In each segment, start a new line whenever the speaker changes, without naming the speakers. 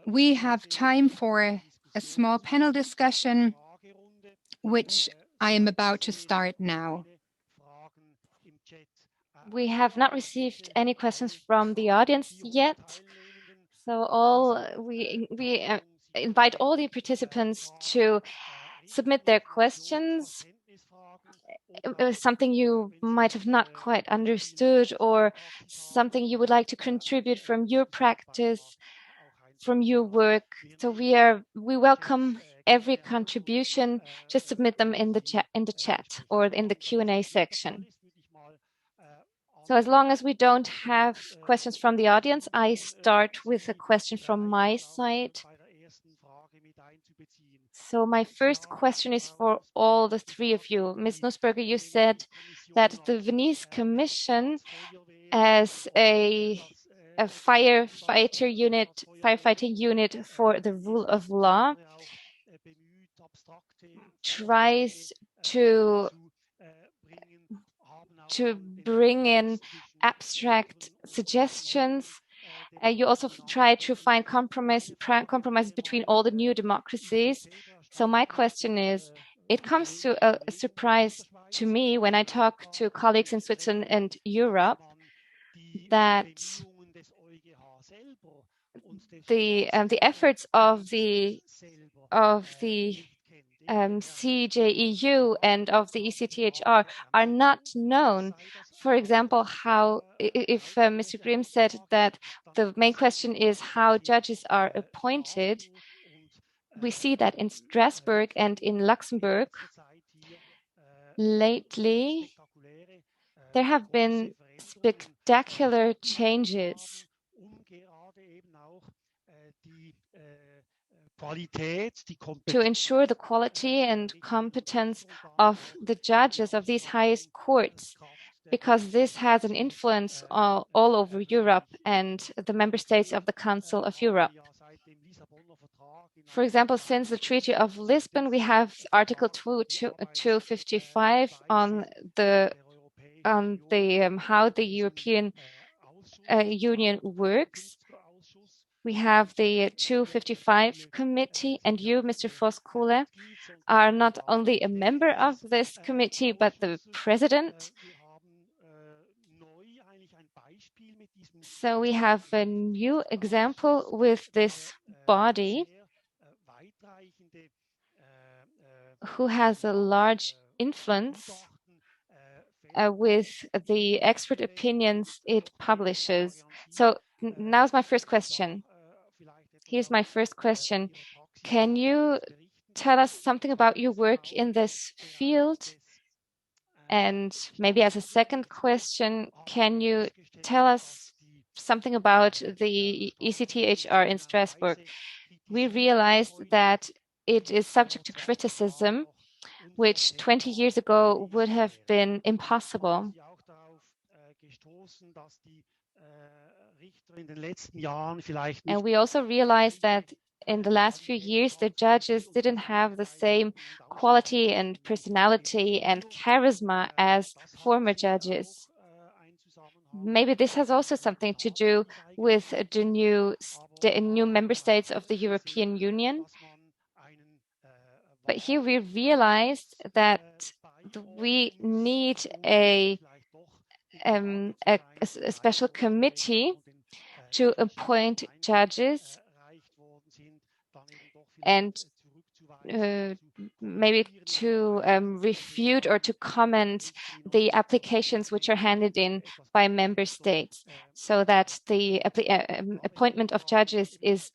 we have time for a small panel discussion, which I am about to start now.
We have not received any questions from the audience yet. So we invite all the participants to submit their questions. It was something you might have not quite understood, or something you would like to contribute from your practice, from your work. So we welcome every contribution. Just submit them in the chat or in the Q&A section. So as long as we don't have questions from the audience, I start with a question from my side. So my first question is for all the three of you. Ms. Nussberger, you said that the Venice Commission as a firefighting unit for the rule of law tries to bring in abstract suggestions. You also try to find compromises between all the new democracies. So my question is, it comes to a surprise to me when I talk to colleagues in Switzerland and Europe that the efforts of the CJEU and of the ECTHR are not known. For example, how if Mr. Grimm said that the main question is how judges are appointed, we see that in Strasbourg and in Luxembourg lately there have been spectacular changes to ensure the quality and competence of the judges of these highest courts, because this has an influence all over Europe and the member states of the Council of Europe. For example, since the Treaty of Lisbon, we have Article 255 on how the European Union works. We have the 255 committee, and you, Mr. Voskuhle, are not only a member of this committee, but the president. So we have a new example with this body who has a large influence with the expert opinions it publishes. So now's my first question. Here's my first question. Can you tell us something about your work in this field? And maybe as a second question, can you tell us something about the ECTHR in Strasbourg? We realized that it is subject to criticism, which 20 years ago would have been impossible. And we also realized that in the last few years, the judges didn't have the same quality and personality and charisma as former judges. Maybe this has also something to do with the new member states of the European Union. But here we realized that we need a special committee to appoint judges and maybe to refute or to comment the applications which are handed in by member states, so that the appointment of judges is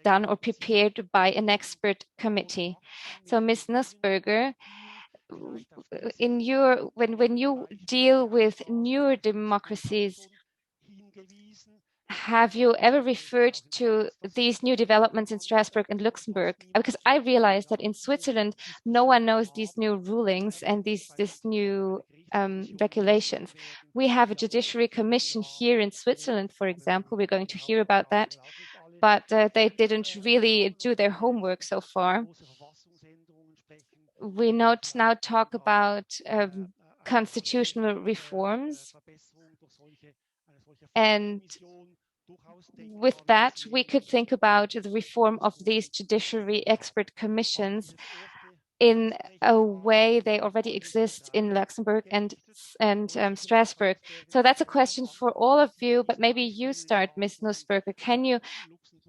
done or prepared by an expert committee. So Ms. Nussberger, when you deal with newer democracies, have you ever referred to these new developments in Strasbourg and Luxembourg? Because I realized that in Switzerland, no one knows these new rulings and these new regulations. We have a judiciary commission here in Switzerland, for example. We're going to hear about that, but they didn't really do their homework so far. We now talk about constitutional reforms, and with that, we could think about the reform of these judiciary expert commissions in a way they already exist in Luxembourg and Strasbourg. So that's a question for all of you, but maybe you start, Ms. Nussberger. Can you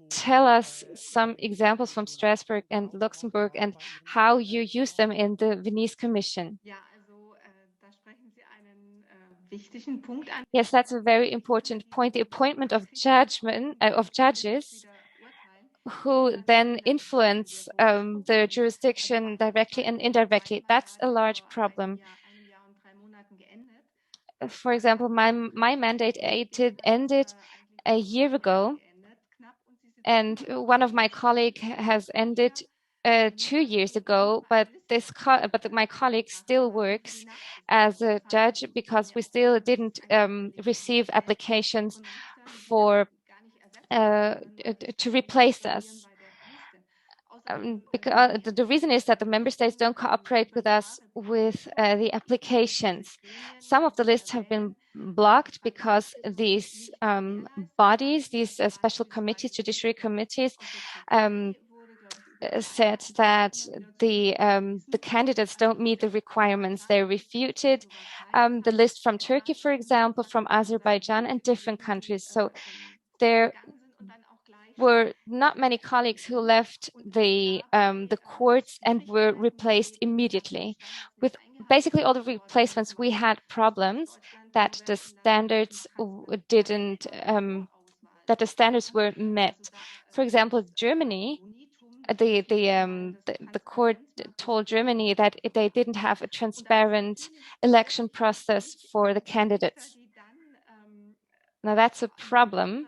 tell us some examples from Strasbourg and Luxembourg and how you use them in the Venice Commission? Yes, that's a very important point. The appointment of judges who then influence the jurisdiction directly and indirectly. That's a large problem. For example, my mandate ended a year ago, and one of my colleagues has ended 2 years ago, but my colleague still works as a judge because we still didn't receive applications for to replace us. Because the reason is that the member states don't cooperate with us with the applications. Some of the lists have been blocked because these bodies, these special committees, judiciary committees, said that the candidates don't meet the requirements. They refuted the list from Turkey, for example, from Azerbaijan and different countries. So there were not many colleagues who left the courts and were replaced immediately. With basically all the replacements, we had problems that the standards didn't that the standards were met. For example, Germany, the court told Germany that they didn't have a transparent election process for the candidates. Now that's a problem.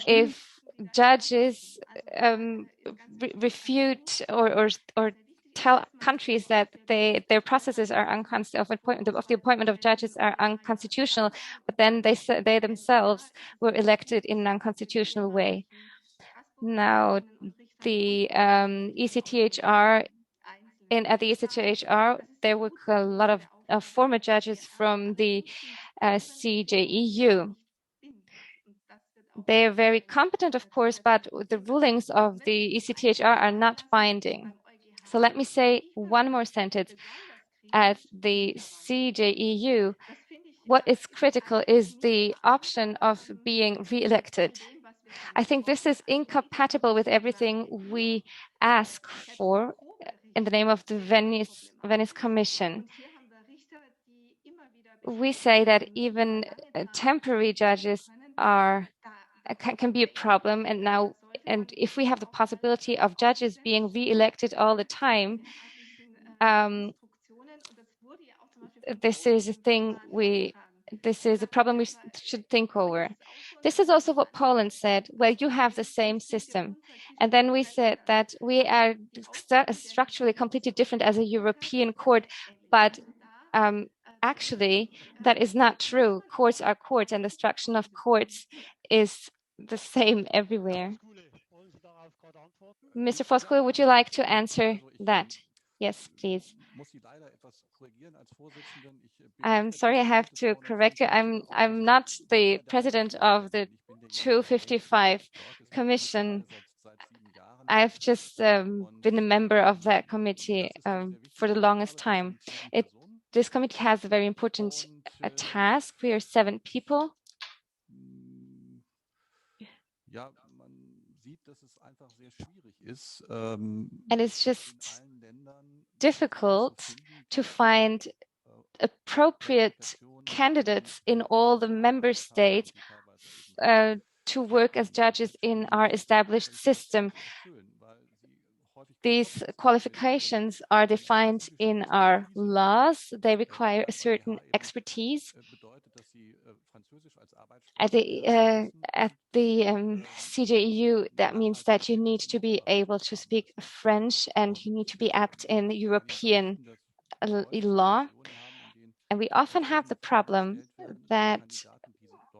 If judges refute or tell countries that their processes are unconstitutional, of the appointment of judges are unconstitutional, but then they themselves were elected in an unconstitutional way. Now, the ECTHR at the ECTHR, there were a lot of former judges from the CJEU. They are very competent, of course, but the rulings of the ECTHR are not binding. So let me say one more sentence. At the CJEU, what is critical is the option of being re-elected. I think this is incompatible with everything we ask for in the name of the Venice Commission. We say that even temporary judges can be a problem, and if we have the possibility of judges being re-elected all the time, this is a problem we should think over. This is also what Poland said. Well, you have the same system. And then we said that we are structurally completely different as a European court, but actually that is not true. Courts are courts, and the structure of courts is the same everywhere. Mr. Voskuhl, would you like to answer that? Yes, please. I'm sorry, I have to correct you. I'm not the president of the 255 Commission. I've just been a member of that committee for the longest time. This committee has a very important task. We are 7 people. And it's just difficult to find appropriate candidates in all the member states to work as judges in our established system. These qualifications are defined in our laws. They require a certain expertise. At the CJEU, that means that you need to be able to speak French and you need to be apt in European law. And we often have the problem that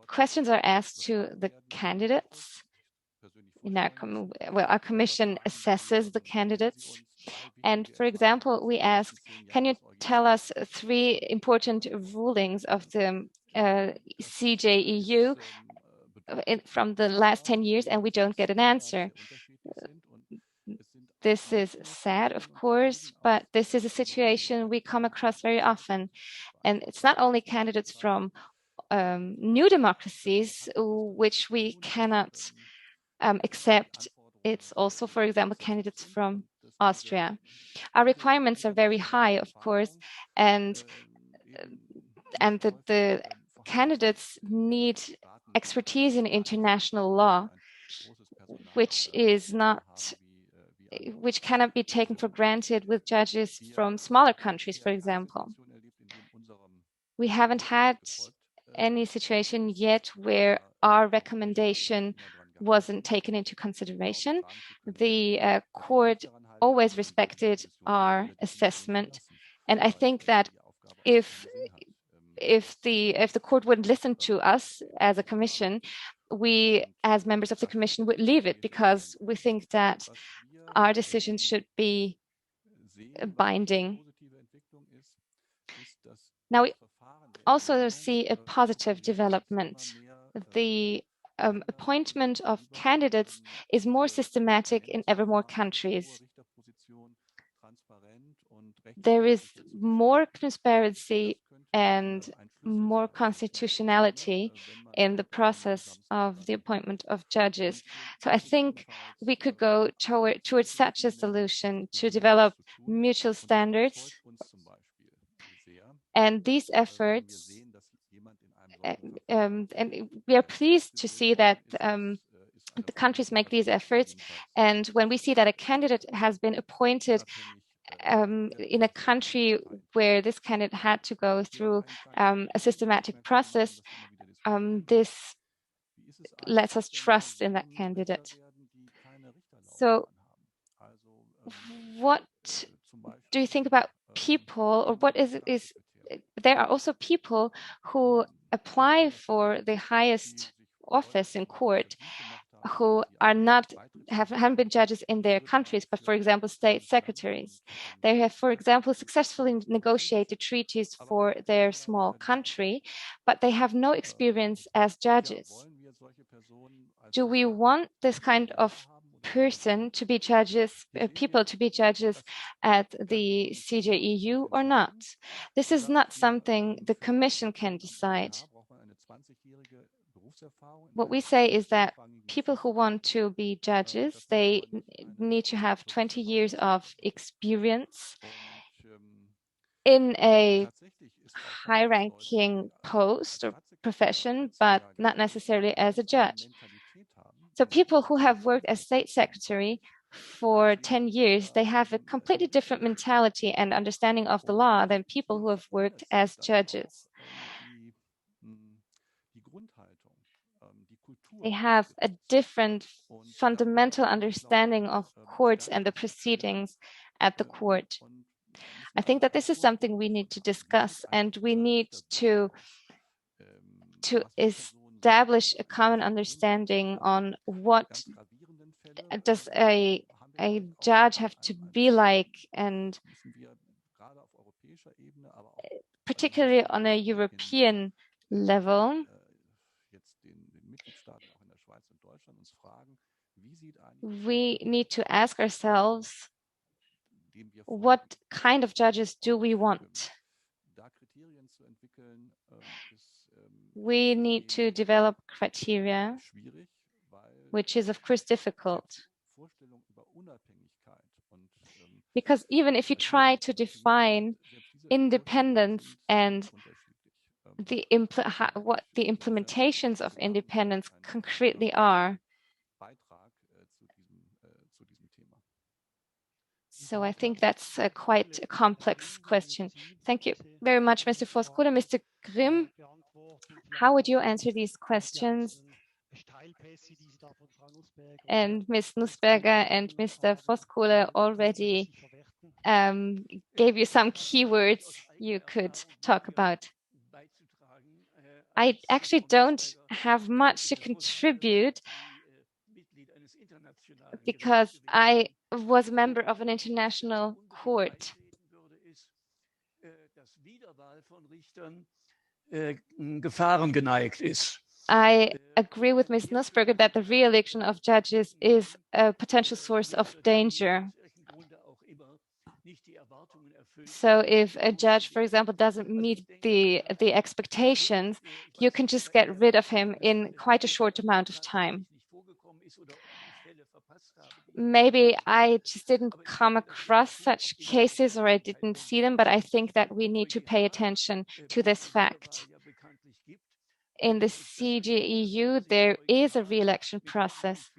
questions are asked to the candidates. Our commission assesses the candidates. And for example, we asked, can you tell us 3 important rulings of the CJEU from the last 10 years, and we don't get an answer. This is sad, of course, but this is a situation we come across very often. And it's not only candidates from new democracies, which we cannot accept. It's also, for example, candidates from Austria. Our requirements are very high, of course, and the candidates need expertise in international law, which cannot be taken for granted with judges from smaller countries, for example. We haven't had any situation yet where our recommendation wasn't taken into consideration. The court always respected our assessment, and I think that if the court wouldn't listen to us as a commission, we as members of the commission would leave it, because we think that our decisions should be binding. Now we also see a positive development. The appointment of candidates is more systematic in ever more countries. There is more transparency and more constitutionality in the process of the appointment of judges. So I think we could go towards such a solution to develop mutual standards. And these efforts, and we are pleased to see that the countries make these efforts. And when we see that a candidate has been appointed in a country where this candidate had to go through a systematic process, this lets us trust in that candidate. So what do you think about people, or what is there are also people who apply for the highest office in court who are haven't been judges in their countries, but for example, state secretaries. They have, for example, successfully negotiated treaties for their small country, but they have no experience as judges. Do we want this kind of person to be judges, people to be judges at the CJEU or not? This is not something the Commission can decide. What we say is that people who want to be judges, they need to have 20 years of experience in a high-ranking post or profession, but not necessarily as a judge. So people who have worked as state secretary for 10 years, they have a completely different mentality and understanding of the law than people who have worked as judges. They have a different fundamental understanding of courts and the proceedings at the court. I think that this is something we need to discuss, and we need to establish a common understanding on what does a judge have to be like, and particularly on a European level. We need to ask ourselves, what kind of judges do we want? We need to develop criteria, which is of course difficult. Because even if you try to define independence and what the implementations of independence concretely are, so I think that's quite a complex question. Thank you very much, Mr. Voskuhle. Mr. Grimm, how would you answer these questions? And Ms. Nussberger and Mr. Voskuhle already gave you some keywords you could talk about. I actually don't have much to contribute, because I was a member of an international court. I agree with Ms. Nussberger that the re-election of judges is a potential source of danger. So if a judge, for example, doesn't meet the expectations, you can just get rid of him in quite a short amount of time. Maybe I just didn't come across such cases or I didn't see them, but I think that we need to pay attention to this fact. In the CGEU, there is a re-election process.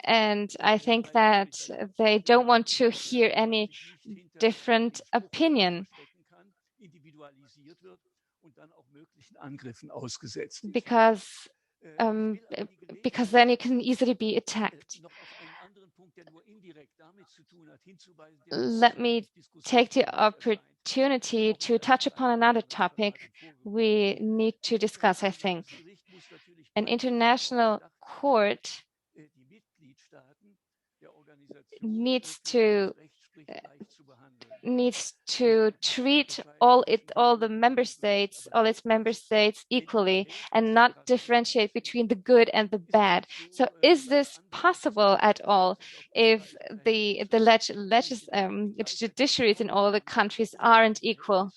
And I think that they don't want to hear any different opinion because then you can easily be attacked. Let me take the opportunity to touch upon another topic we need to discuss, I think. An international court needs to treat all its member states equally and not differentiate between the good and the bad. So is this possible at all if the judiciaries in all the countries aren't equal?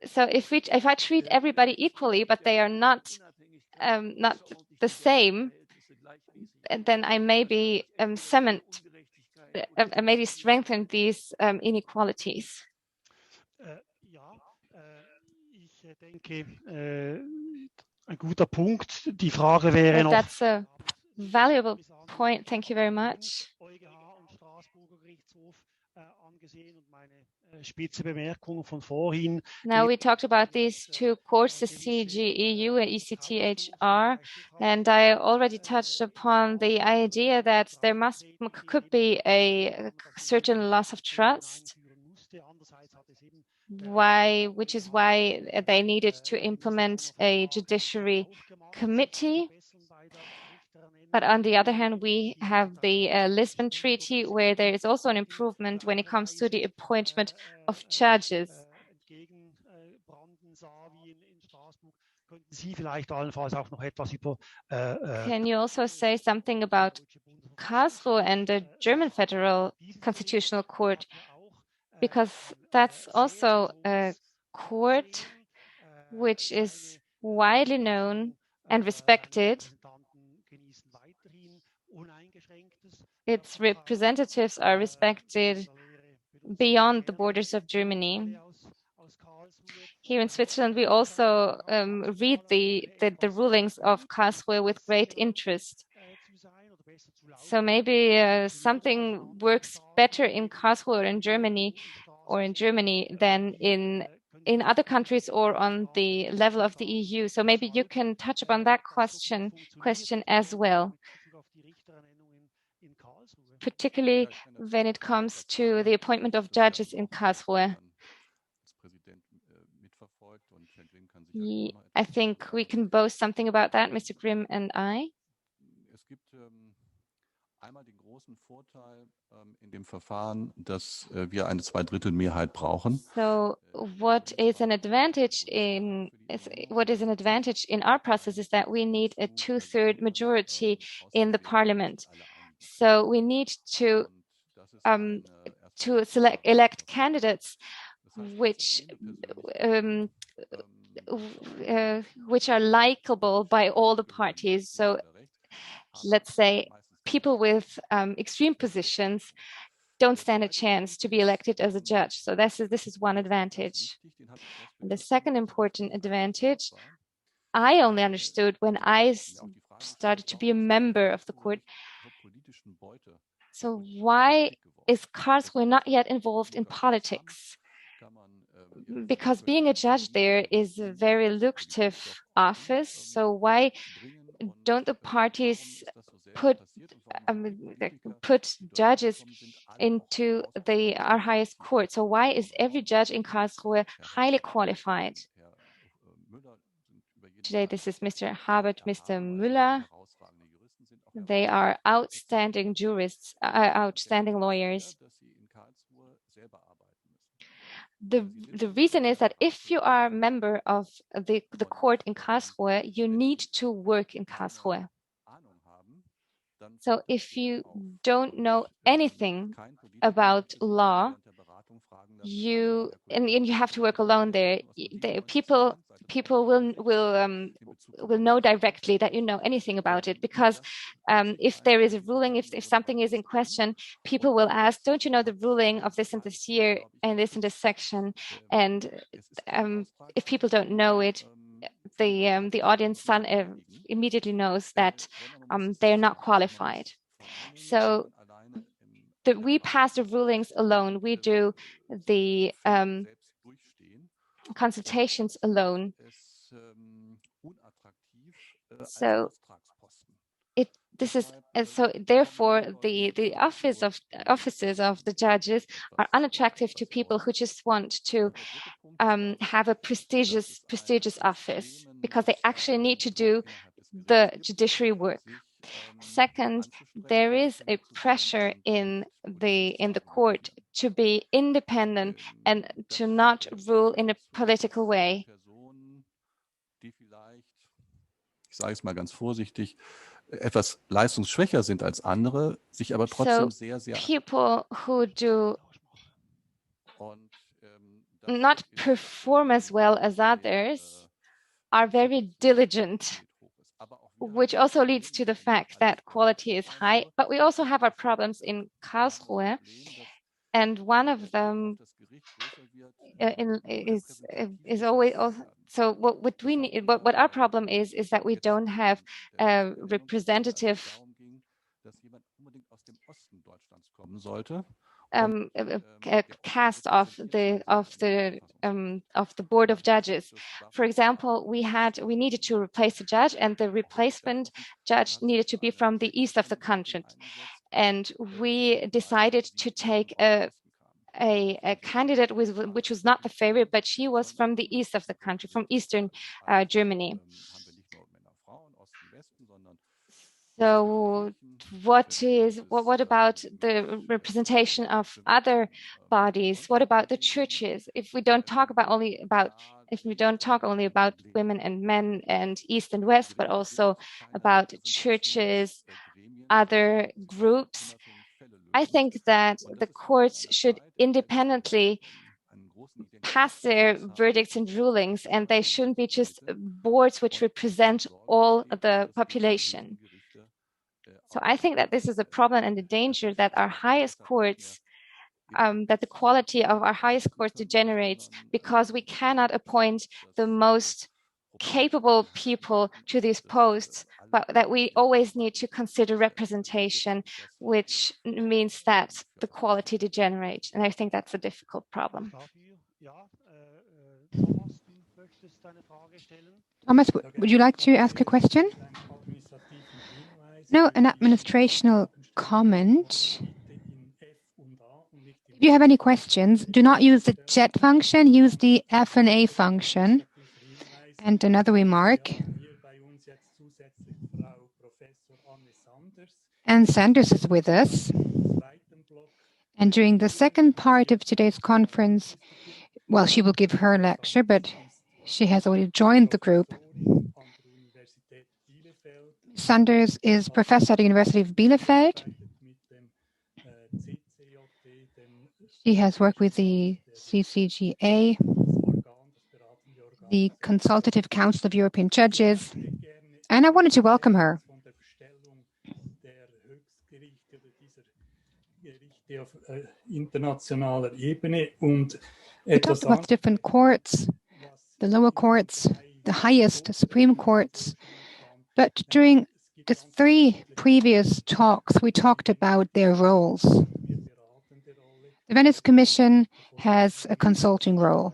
So if I treat everybody equally, but they are not the same, then I maybe maybe strengthen these inequalities.
Ich denke, ein guter Punkt. Die Frage wäre noch.
That's a valuable point. Thank you very much. Now we talked about these two courts, the CGEU and ECTHR, and I already touched upon the idea that there could be a certain loss of trust, which is why they needed to implement a judiciary committee. But on the other hand, we have the Lisbon Treaty, where there is also an improvement when it comes to the appointment of judges. Can you also say something about Karlsruhe and the German Federal Constitutional Court? Because that's also a court which is widely known and respected. Its representatives are respected beyond the borders of Germany. Here in Switzerland, we also read the rulings of Karlsruhe with great interest. So maybe something works better in Karlsruhe or in Germany than in other countries or on the level of the EU. So maybe you can touch upon that question as well, particularly when it comes to the appointment of judges in Karlsruhe. I think we can boast something about that, Mr. Grimm and I.
Einmal den großen Vorteil in dem Verfahren, dass wir eine Zweidrittelmehrheit brauchen.
So what is an advantage in our process is that we need a 2/3 majority in the parliament. So we need to elect candidates which are likable by all the parties. So let's say people with extreme positions don't stand a chance to be elected as a judge. So this is one advantage. And the second important advantage, I only understood when I started to be a member of the court. So why is Karlsruhe not yet involved in politics? Because being a judge there is a very lucrative office. So why don't the parties put judges into our highest court? So why is every judge in Karlsruhe highly qualified? Today, this is Mr. Habert, Mr. Müller. They are outstanding jurists, outstanding lawyers. The reason is that if you are a member of the court in Karlsruhe, you need to work in Karlsruhe. So if you don't know anything about law, you have to work alone there. People will know directly that you know anything about it, because if there is a ruling, if something is in question, people will ask, don't you know the ruling of this and this year and this section? And if people don't know it, the audience immediately knows that they're not qualified. So we pass the rulings alone. We do the consultations alone. So therefore the offices of the judges are unattractive to people who just want to have a prestigious office, because they actually need to do the judiciary work. Second, there is a pressure in the court to be independent and to not rule in a political way.
Ich sage es mal ganz vorsichtig, etwas leistungsschwächer sind als andere, sich aber trotzdem sehr
people who do not perform as well as others are very diligent, which also leads to the fact that quality is high. But we also have our problems in Karlsruhe, and one of them is always also, so what we need, what our problem is that we don't have a representative a cast of the board of judges. For example, we needed to replace a judge, and the replacement judge needed to be from the east of the country, and we decided to take a candidate which was not the favorite, but she was from the east of the country, from eastern Germany. So what about the representation of other bodies? What about the churches? If we don't talk only about women and men and East and West, but also about churches, other groups, I think that the courts should independently pass their verdicts and rulings, and they shouldn't be just boards which represent all the population. So I think that this is a problem and a danger that our highest courts, that the quality of our highest courts degenerates, because we cannot appoint the most capable people to these posts, but that we always need to consider representation, which means that the quality degenerates. And I think that's a difficult problem.
Thomas, would you like to ask a question? No, an administrational comment. If you have any questions, do not use the chat function, use the F&A function. And another remark. Anne Sanders is with us. And during the second part of today's conference, well, she will give her lecture, but she has already joined the group. Sanders is professor at the University of Bielefeld. She has worked with the CCGA, the Consultative Council of European Judges, and I wanted to welcome her. We talked about the different courts, the lower courts, the highest Supreme Courts, but during the three previous talks, we talked about their roles. The Venice Commission has a consulting role.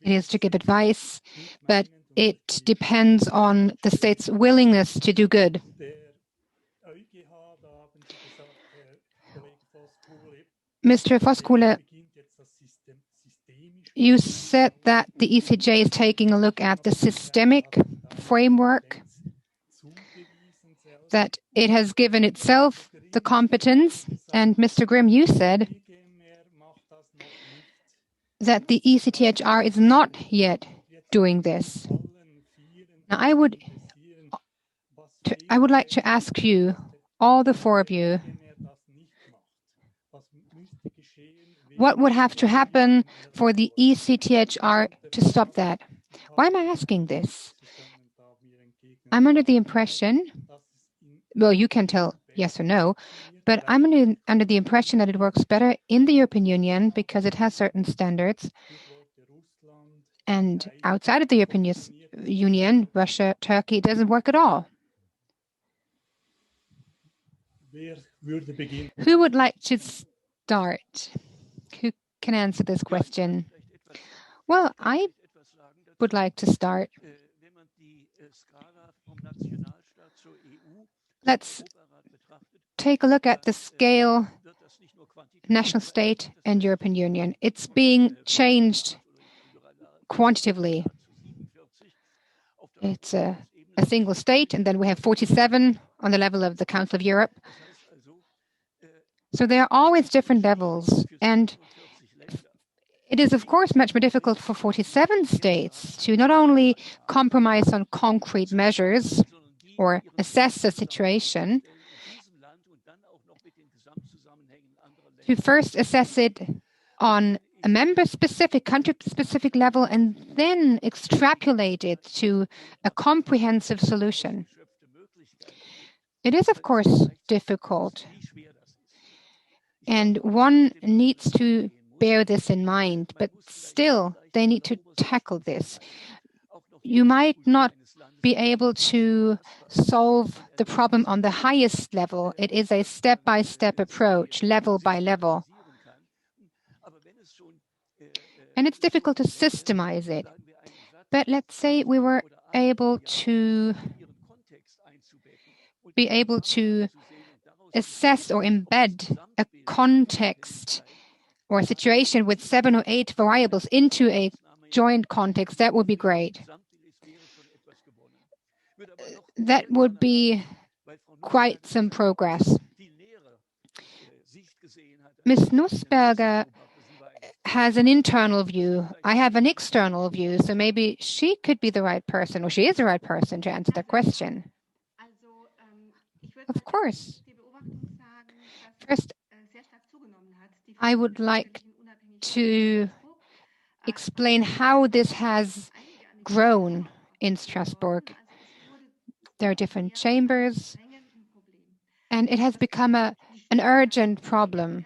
It is to give advice, but it depends on the state's willingness to do good. Mr. Voskuhle, you said that the ECJ is taking a look at the systemic framework. that it has given itself the competence. And Mr. Grimm, you said that the ECTHR is not yet doing this. Now, I would like to ask you, all the four of you, what would have to happen for the ECTHR to stop that? Why am I asking this? I'm under the impression, well, you can tell yes or no, but I'm under the impression that it works better in the European Union because it has certain standards. And outside of the European Union, Russia, Turkey, it doesn't work at all. Who would like to start? Who can answer this question? Well, I would like to start. Let's take a look at the scale, national state and European Union. It's being changed quantitatively. It's a single state, and then we have 47 on the level of the Council of Europe. So there are always different levels, and it is, of course, much more difficult for 47 states to not only compromise on concrete measures or assess the situation, to first assess it on a member-specific, country-specific level, and then extrapolate it to a comprehensive solution. It is, of course, difficult, and one needs to bear this in mind, but still, they need to tackle this. You might not be able to solve the problem on the highest level. It is a step-by-step approach, level by level. And it's difficult to systemize it. But let's say we were able to assess or embed a context or a situation with 7 or 8 variables into a joint context. That would be great. That would be quite some progress. Ms. Nussberger has an internal view. I have an external view, so maybe she could be the right person, or she is the right person to answer that question. Of course. First, I would like to explain how this has grown in Strasbourg. There are different chambers, and it has become an urgent problem.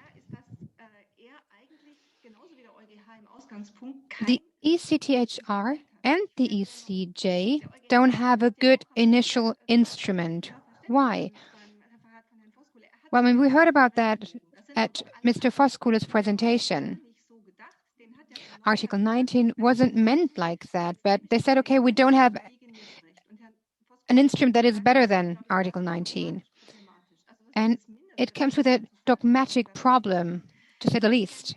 The ECTHR and the ECJ don't have a good initial instrument. Why? Well, I mean, we heard about that at Mr. Voskuhle's presentation. Article 19 wasn't meant like that, but they said, okay, we don't have an instrument that is better than Article 19. And it comes with a dogmatic problem, to say the least.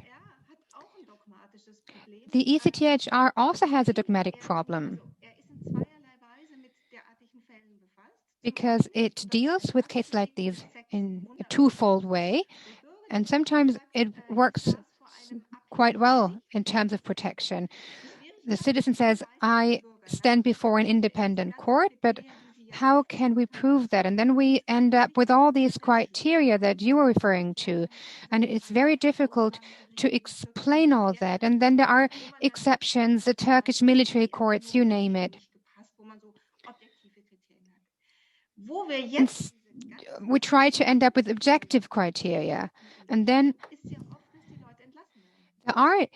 The ECTHR also has a dogmatic problem because it deals with cases like these in a twofold way, and sometimes it works quite well in terms of protection. The citizen says, I stand before an independent court, but how can we prove that? And then we end up with all these criteria that you were referring to. And it's very difficult to explain all that. And then there are exceptions, the Turkish military courts, you name it. And we try to end up with objective criteria. And then there are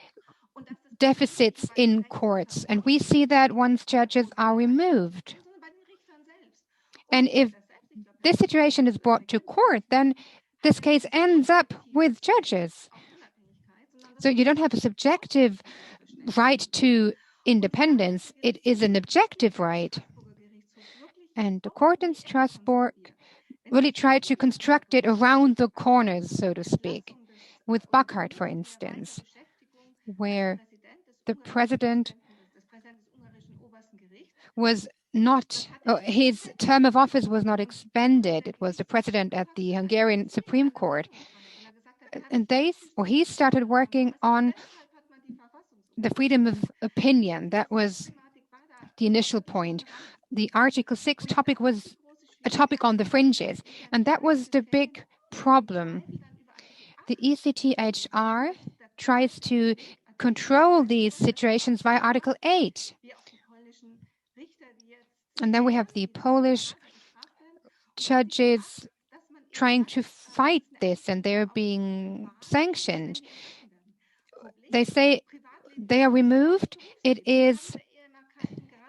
deficits in courts. And we see that once judges are removed. And if this situation is brought to court, then this case ends up with judges. So you don't have a subjective right to independence. It is an objective right. And the court in Strasbourg really tried to construct it around the corners, so to speak, with Buckhart, for instance, where the president was his term of office was not expanded. It was the president at the Hungarian Supreme Court. And he started working on the freedom of opinion. That was the initial point. The Article 6 topic was a topic on the fringes, and that was the big problem. The ECTHR tries to control these situations via Article 8. And then we have the Polish judges trying to fight this, and they're being sanctioned. They say they are removed. It is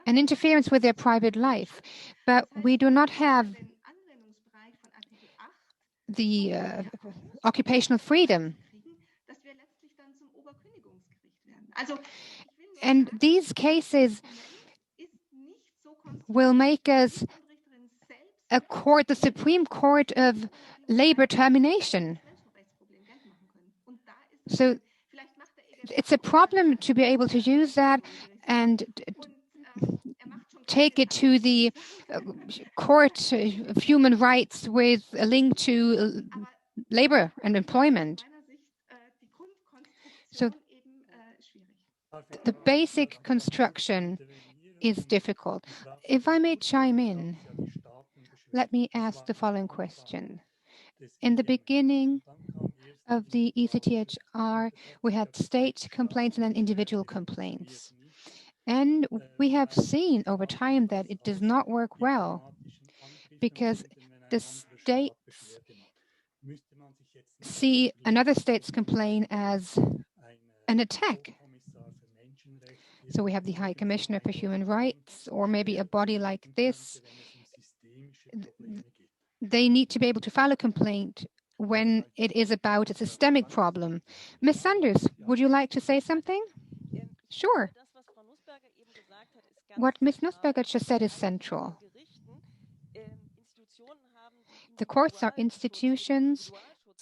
an interference with their private life. But we do not have the occupational freedom. And these cases will make us the Supreme Court of labor termination. So it's a problem to be able to use that and take it to the Court of Human Rights with a link to labor and employment. So the basic construction is difficult. If I may chime in, let me ask the following question. In the beginning of the ECTHR, we had state complaints and then individual complaints. And we have seen over time that it does not work well because the states see another state's complaint as an attack. So we have the High Commissioner for Human Rights, or maybe a body like this. They need to be able to file a complaint when it is about a systemic problem. Ms. Sanders, would you like to say something? Sure. What Ms. Nussberger just said is central. The courts are institutions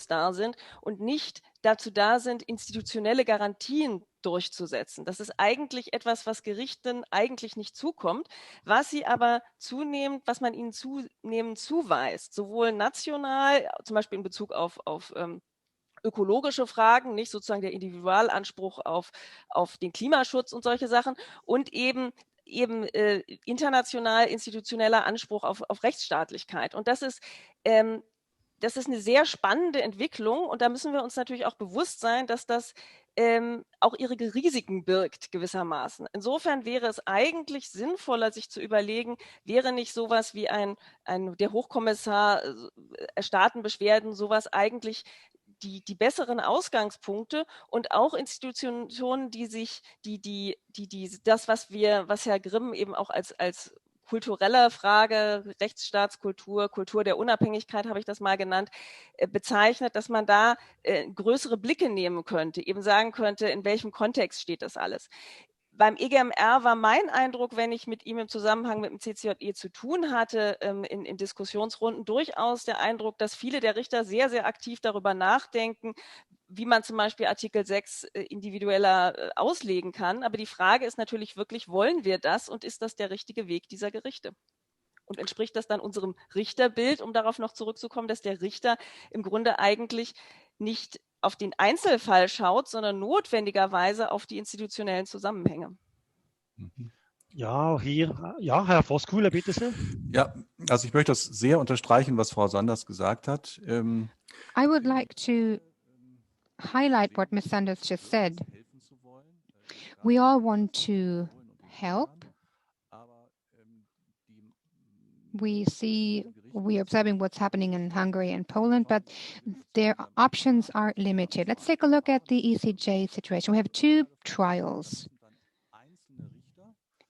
da sind und nicht dazu da sind, institutionelle Garantien durchzusetzen. Das ist eigentlich etwas, was Gerichten eigentlich nicht zukommt, was man ihnen zunehmend zuweist, sowohl national, zum Beispiel in Bezug auf ökologische Fragen, nicht sozusagen der Individualanspruch auf den Klimaschutz und solche Sachen, und eben international institutioneller Anspruch auf Rechtsstaatlichkeit. Und das ist eine sehr spannende Entwicklung, und da müssen wir uns natürlich auch bewusst sein, dass das auch ihre Risiken birgt gewissermaßen. Insofern wäre es eigentlich sinnvoller, sich zu überlegen, wäre nicht sowas wie der Hochkommissar Staatenbeschwerden, sowas eigentlich die besseren Ausgangspunkte, und auch Institutionen, die das, was Herr Grimm eben auch als kulturelle Frage, Rechtsstaatskultur, Kultur der Unabhängigkeit, habe ich das mal genannt, bezeichnet, dass man da größere Blicke nehmen könnte, eben sagen könnte, in welchem Kontext steht das alles. Beim EGMR war mein Eindruck, wenn ich mit ihm im Zusammenhang mit dem CCJE zu tun hatte, in Diskussionsrunden, durchaus der Eindruck, dass viele der Richter sehr, sehr aktiv darüber nachdenken, wie man zum Beispiel Artikel 6 individueller auslegen kann. Aber die Frage ist natürlich wirklich, wollen wir das, und ist das der richtige Weg dieser Gerichte? Und entspricht das dann unserem Richterbild, um darauf noch zurückzukommen, dass der Richter im Grunde eigentlich nicht auf den Einzelfall schaut, sondern notwendigerweise auf die institutionellen Zusammenhänge?
Ja, Herr Voskuhle, bitte sehr.
Ja, also ich möchte das sehr unterstreichen, was Frau Sanders gesagt hat.
I would like to highlight what Ms. Sanders just said. We all want to help. We're observing what's happening in Hungary and Poland, but their options are limited. Let's take a look at the ECJ situation. We have two trials.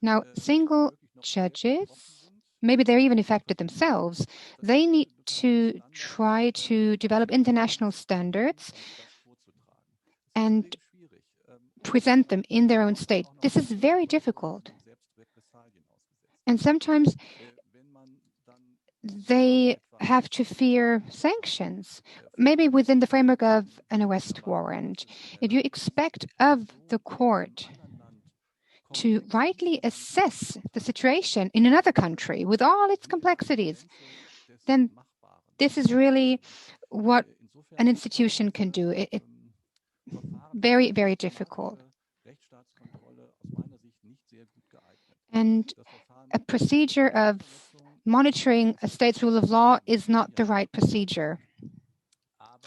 Now, single judges, maybe they're even affected themselves, they need to try to develop international standards and present them in their own state. This is very difficult. And sometimes they have to fear sanctions, maybe within the framework of an arrest warrant. If you expect of the court to rightly assess the situation in another country with all its complexities, then this is really what an institution can do. Very, very difficult. And a procedure of monitoring a state's rule of law is not the right procedure.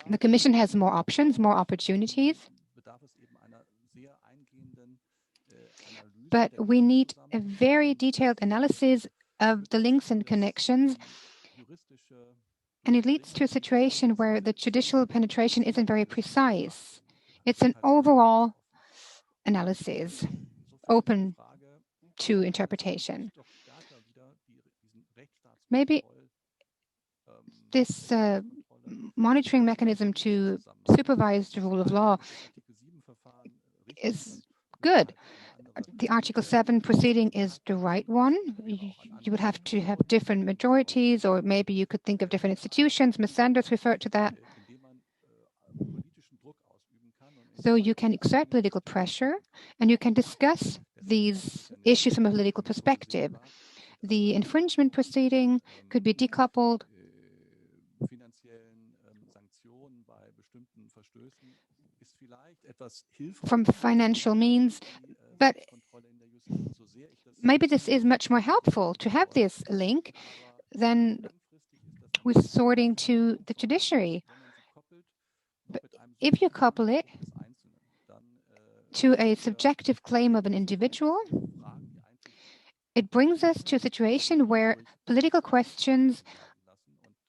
The Commission has more options, more opportunities, but we need a very detailed analysis of the links and connections, and it leads to a situation where the judicial penetration isn't very precise. It's an overall analysis, open to interpretation. Maybe this monitoring mechanism to supervise the rule of law is good. The Article 7 proceeding is the right one. You would have to have different majorities, or maybe you could think of different institutions. Ms. Sanders referred to that. So you can exert political pressure, and you can discuss these issues from a political perspective. The infringement proceeding could be decoupled from financial means, but maybe this is much more helpful to have this link than resorting to the judiciary. But if you couple it to a subjective claim of an individual, it brings us to a situation where political questions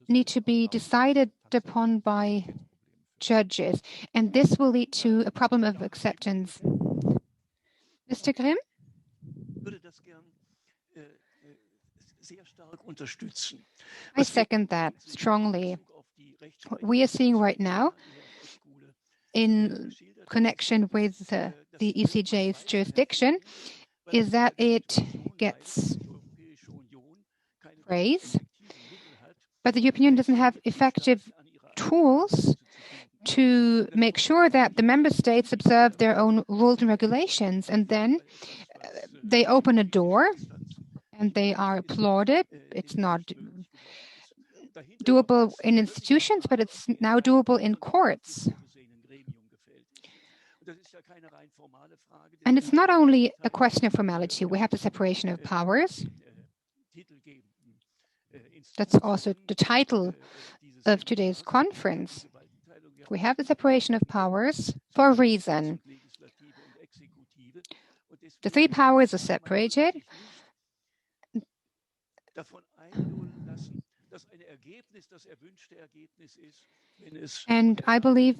need to be decided upon by judges, and this will lead to a problem of acceptance. Mr. Grimm? I second that strongly. What we are seeing right now in connection with the ECJ's jurisdiction is that it gets praise, but the European Union doesn't have effective tools to make sure that the member states observe their own rules and regulations, and then they open a door and they are applauded. It's not doable in institutions, but it's now doable in courts. And it's not only a question of formality. We have the separation of powers. That's also the title of today's conference. We have the separation of powers for a reason. The three powers are separated. And I believe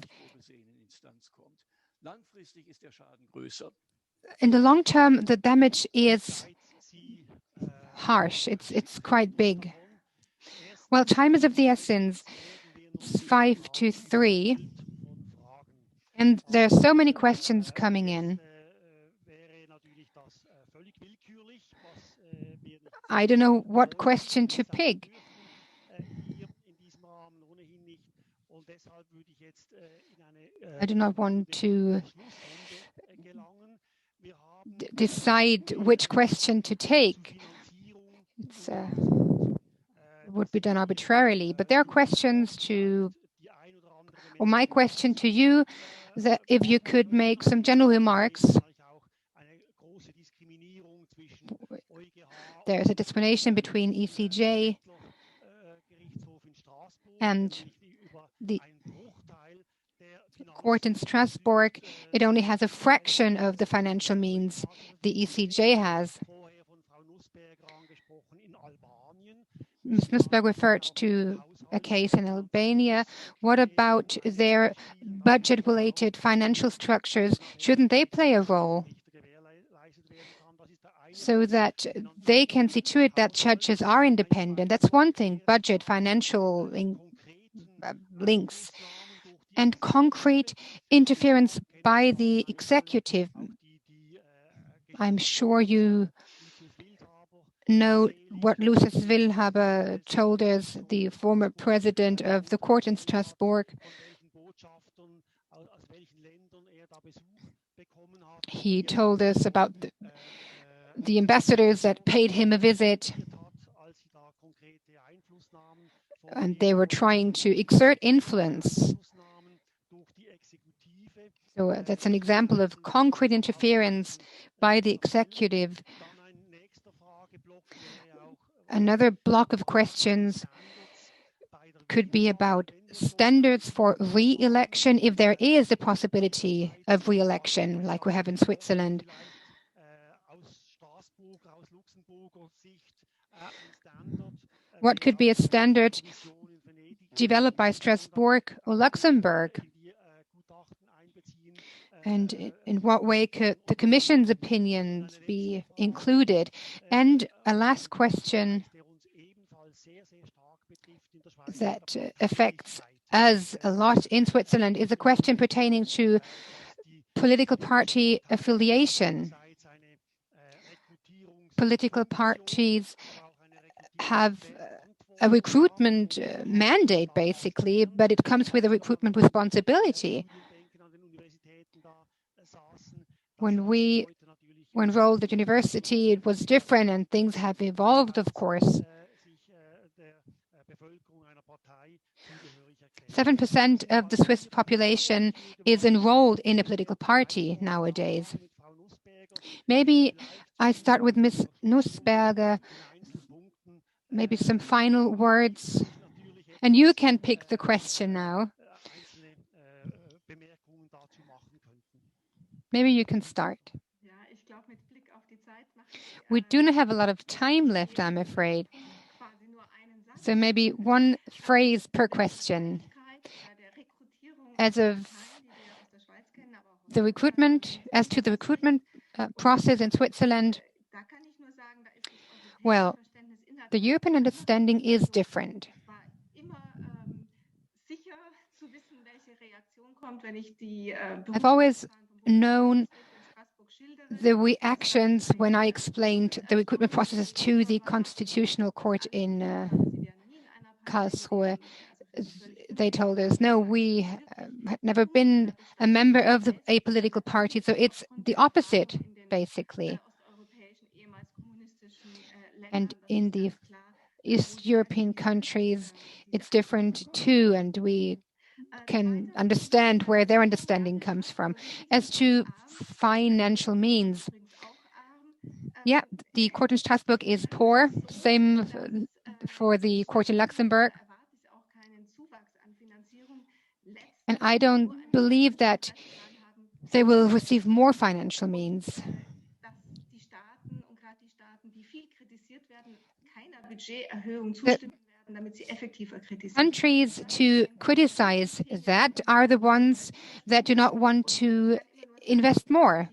in the long term, the damage is harsh. It's quite big. Well, time is of the essence. It's 5 to 3. And there are so many questions coming in. I don't know what question to pick. I do not want to decide which question to take. It would be done arbitrarily, but there are questions to, or my question to you, that if you could make some general remarks. There's a discrimination between ECJ and the court in Strasbourg. It only has a fraction of the financial means the ECJ has. Ms. Nussberg referred to a case in Albania. What about their budget-related financial structures? Shouldn't they play a role so that they can see to it that judges are independent? That's one thing, budget, financial links, and concrete interference by the executive. I'm sure you know what Lucius Wildhaber told us, the former president of the court in Strasbourg. He told us about the ambassadors that paid him a visit, and they were trying to exert influence. So that's an example of concrete interference by the executive. Another block of questions could be about standards for re-election, if there is a possibility of re-election, like we have in Switzerland. What could be a standard developed by Strasbourg or Luxembourg? And in what way could the Commission's opinions be included? And a last question that affects us a lot in Switzerland is a question pertaining to political party affiliation. Political parties have a recruitment mandate, basically, but it comes with a recruitment responsibility. When we were enrolled at university, it was different, and things have evolved, of course. 7% of the Swiss population is enrolled in a political party nowadays. Maybe I start with Ms. Nussberger, maybe some final words, and you can pick the question now. Maybe you can start. We do not have a lot of time left, I'm afraid. So maybe one phrase per question. As to the recruitment process in Switzerland, well, the European understanding is different. I've always known the reactions when I explained the recruitment processes to the Constitutional Court in Karlsruhe. They told us, no, we had never been a member of a political party, so it's the opposite, basically. And in the East European countries, it's different too, and we can understand where their understanding comes from. As to financial means, yeah, the court in Strasbourg is poor, same for the court in Luxembourg. And I don't believe that they will receive more financial means. The countries to criticize that are the ones that do not want to invest more.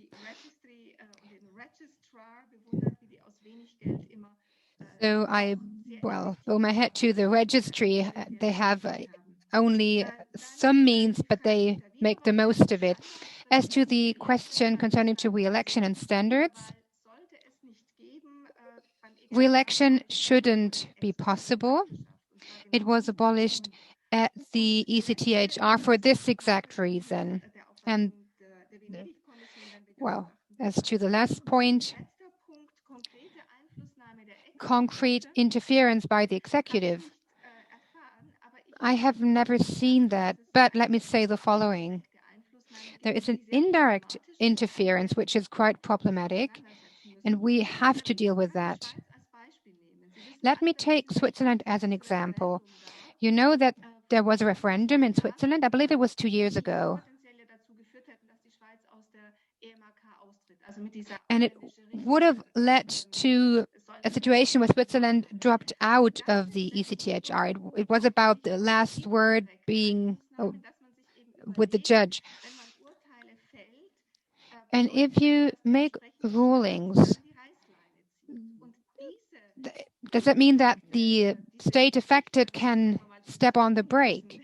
So I bow my head to the registry. They have only some means, but they make the most of it. As to the question concerning to re-election and standards, re-election shouldn't be possible. It was abolished at the ECTHR for this exact reason. And, well, as to the last point, concrete interference by the executive. I have never seen that, but let me say the following. There is an indirect interference, which is quite problematic, and we have to deal with that. Let me take Switzerland as an example. You know that there was a referendum in Switzerland, I believe it was 2 years ago. And it would have led to a situation where Switzerland dropped out of the ECTHR. It was about the last word being with the judge. And if you make rulings, does that mean that the state affected can step on the brake?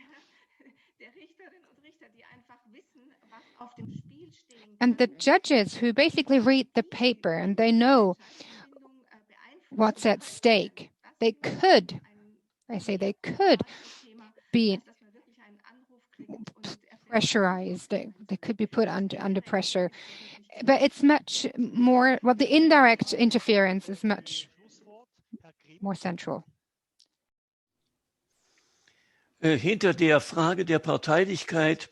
And the judges who basically read the paper and they know what's at stake, they could, I say they could be pressurized. They could be put under pressure. But it's much more, well, the indirect interference is much more central.
Hinter der Frage der Parteilichkeit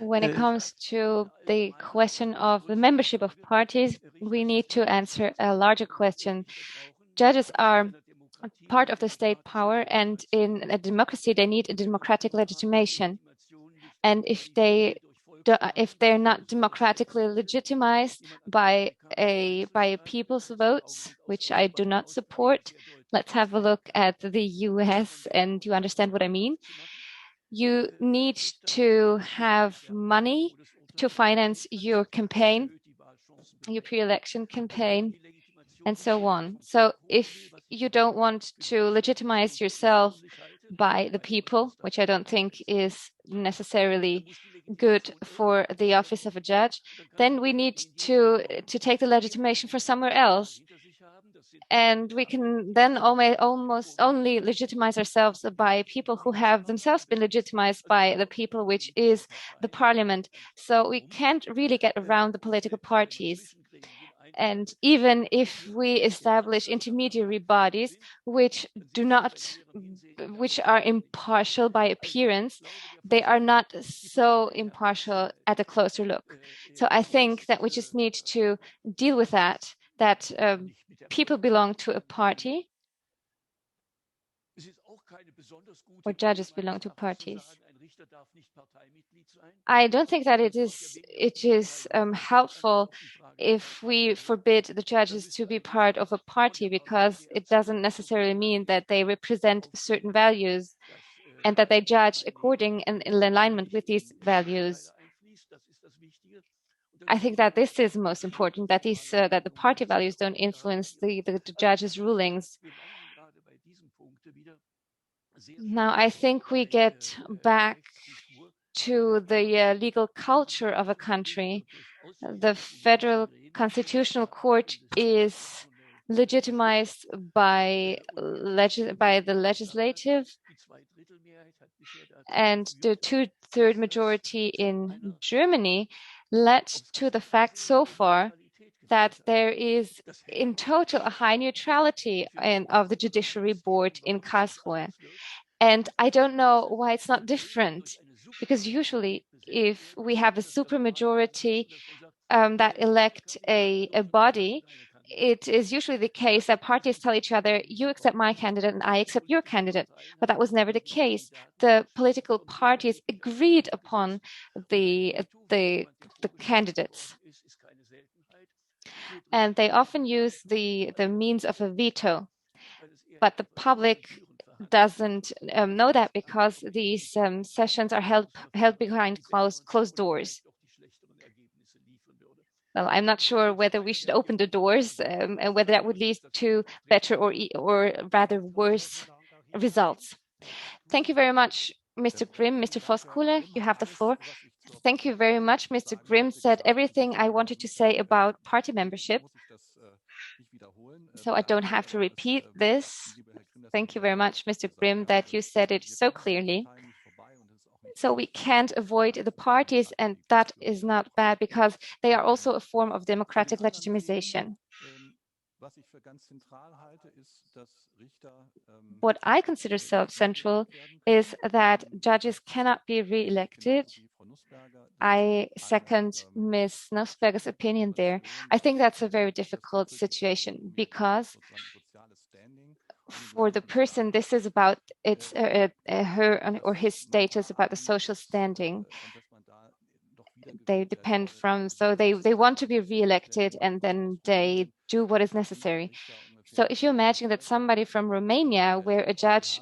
When it comes to the question of the membership of parties, we need to answer a larger question. Judges are part of the state power, and in a democracy, they need a democratic legitimation. And if they're not democratically legitimized by people's votes, which I do not support, let's have a look at the US, and you understand what I mean. You need to have money to finance your campaign, your pre-election campaign, and so on. So if you don't want to legitimize yourself by the people, which I don't think is necessarily good for the office of a judge, then we need to take the legitimation from somewhere else. And we can then almost only legitimize ourselves by people who have themselves been legitimized by the people, which is the parliament. So we can't really get around the political parties. And even if we establish intermediary bodies which are impartial by appearance, they are not so impartial at a closer look. So I think that we just need to deal with that people belong to a party, or judges belong to parties. I don't think that it is helpful if we forbid the judges to be part of a party, because it doesn't necessarily mean that they represent certain values and that they judge according and in alignment with these values. I think that this is most important, that that the party values don't influence the judges' rulings. Now, I think we get back to the legal culture of a country. The Federal Constitutional Court is legitimized by the legislative, and the 2/3 majority in Germany led to the fact so far that there is in total a high neutrality of the Judiciary Board in Karlsruhe. And I don't know why it's not different, because usually if we have a supermajority that elect a body, it is usually the case that parties tell each other, you accept my candidate and I accept your candidate. But that was never the case. The political parties agreed upon the candidates. And they often use the means of a veto. But the public doesn't know that, because these sessions are held behind closed doors. Well, I'm not sure whether we should open the doors and whether that would lead to better or rather worse results. Thank you very much, Mr. Grimm. Mr. Voskuhle, you have the floor. Thank you very much. Mr. Grimm said everything I wanted to say about party membership, so I don't have to repeat this. Thank you very much, Mr. Grimm, that you said it so clearly. So we can't avoid the parties, and that is not bad, because they are also a form of democratic legitimization. What I consider central is that judges cannot be re-elected. I second Ms. Nussberger's opinion there. I think that's a very difficult situation, because for the person, this is about her or his status, about the social standing. They depend from, so they want to be re-elected, and then they do what is necessary. So if you imagine that somebody from Romania, where a judge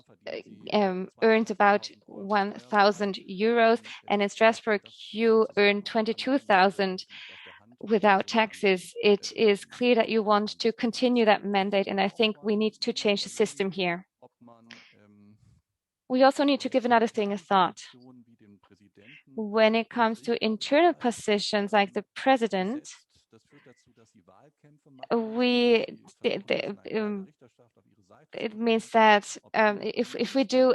earns about 1,000 euros, and in Strasbourg you earn 22,000 without taxes, it is clear that you want to continue that mandate, and I think we need to change the system here. We also need to give another thing a thought. When it comes to internal positions like the president, it means that if we do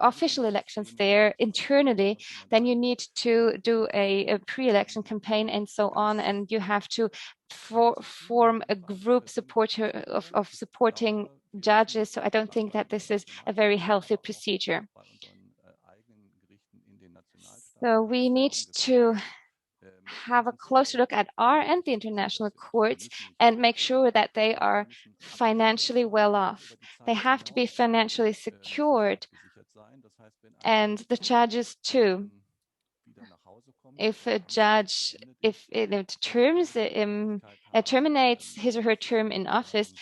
official elections there internally, then you need to do a pre-election campaign and so on, and you have to form a group of supporting judges. So I don't think that this is a very healthy procedure. So we need to have a closer look at our and the international courts and make sure that they are financially well off. They have to be financially secured, and the judges too. If a judge, if it terminates his or her term in office,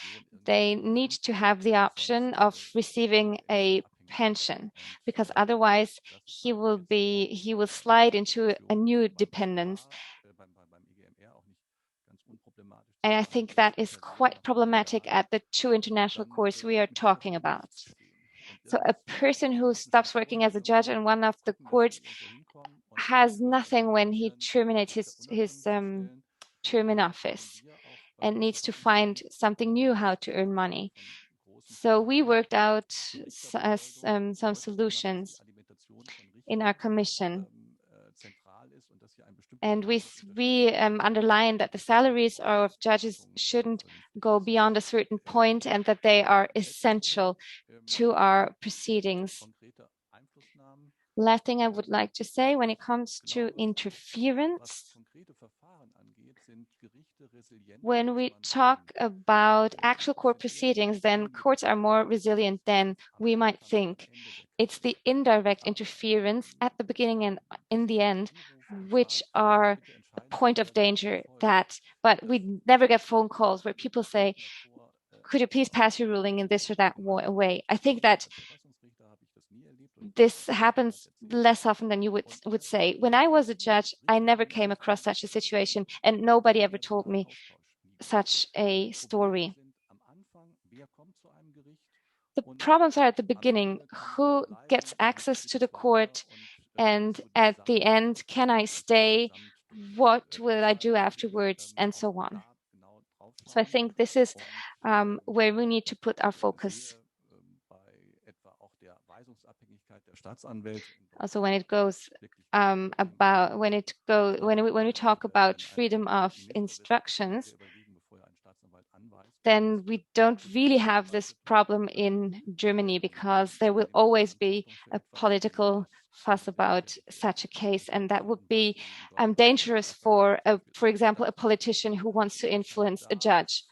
they need to have the option of receiving a pension, because otherwise he will slide into a new dependence. And I think that is quite problematic at the two international courts we are talking about. So a person who stops working as a judge in one of the courts has nothing when he terminates his term in office and needs to find something new how to earn money. So we worked out some solutions in our commission. And we underline that the salaries of judges shouldn't go beyond a certain point and that they are essential to our proceedings. Last thing I would like to say when it comes to interference, when we talk about actual court proceedings, then courts are more resilient than we might think. It's the indirect interference at the beginning and in the end, which are a point of danger but we never get phone calls where people say, could you please pass your ruling in this or that way? I think that this happens less often than you would say. When I was a judge, I never came across such a situation, and nobody ever told me such a story. The problems are at the beginning. Who gets access to the court? And at the end, can I stay? What will I do afterwards? And so on. So I think this is where we need to put our focus. Also, when it goes when we talk about freedom of instructions, then we don't really have this problem in Germany, because there will always be a political fuss about such a case, and that would be dangerous for example, a politician who wants to influence a judge.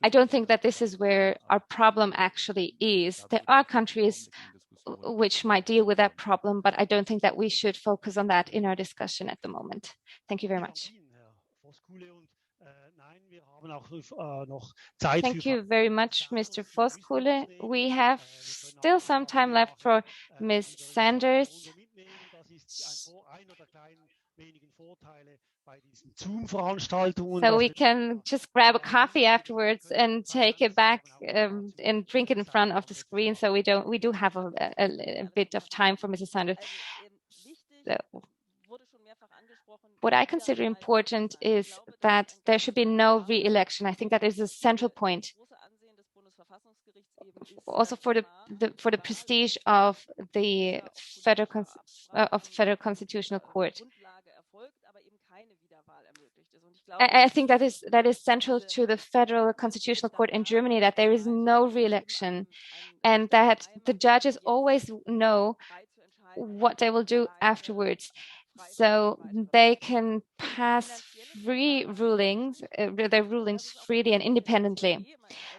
I don't think that this is where our problem actually is. There are countries which might deal with that problem, but I don't think that we should focus on that in our discussion at the moment. Thank you very much. Thank you very much, Mr. Voskuhle. We have still some time left for Ms. Sanders. So we can just grab a coffee afterwards and take it back and drink it in front of the screen. So we do have a bit of time for Mrs. Sanders. So what I consider important is that there should be no re-election. I think that is a central point. Also for the prestige of the Federal Constitutional Court. I think that is central to the Federal Constitutional Court in Germany, that there is no re-election, and that the judges always know what they will do afterwards. So they can pass their rulings freely and independently.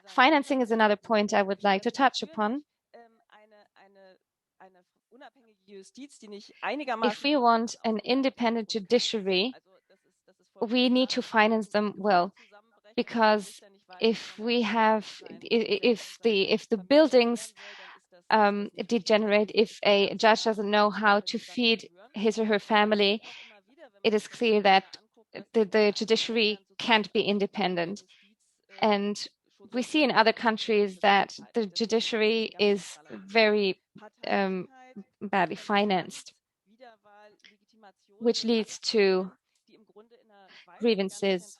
Financing is another point I would like to touch upon. If we want an independent judiciary, we need to finance them well, because if the buildings degenerate, if a judge doesn't know how to feed his or her family, it is clear that the judiciary can't be independent. And we see in other countries that the judiciary is very badly financed, which leads to grievances.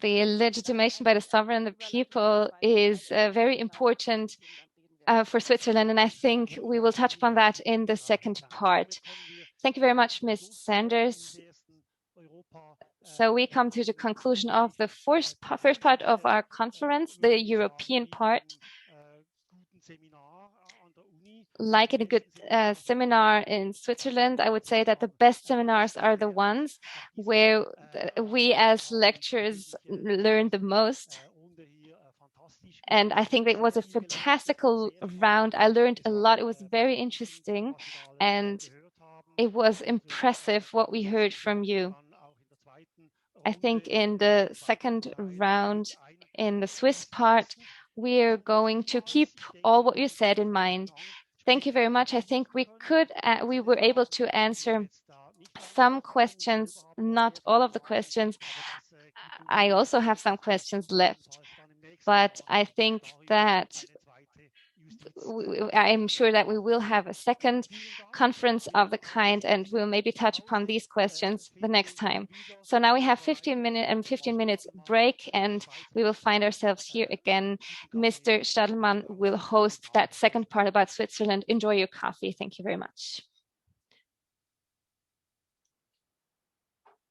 the legitimation by the sovereign, the people, is very important for Switzerland, and I think we will touch upon that in the second part. Thank you very much, Ms. Sanders. So we come to the conclusion of the first part of our conference, the European part. Like in a good seminar in Switzerland, I would say that the best seminars are the ones where we as lecturers learn the most. And I think it was a fantastical round. I learned a lot. It was very interesting. And it was impressive what we heard from you. I think in the second round, in the Swiss part, we're going to keep all what you said in mind. Thank you very much. I think we were able to answer some questions, not all of the questions. I also have some questions left, but I think that I'm sure that we will have a second conference of the kind, and we'll maybe touch upon these questions the next time. So now we have 15 minutes break, and we will find ourselves here again. Mr. Stadelmann will host that second part about Switzerland. Enjoy your coffee. Thank you very much.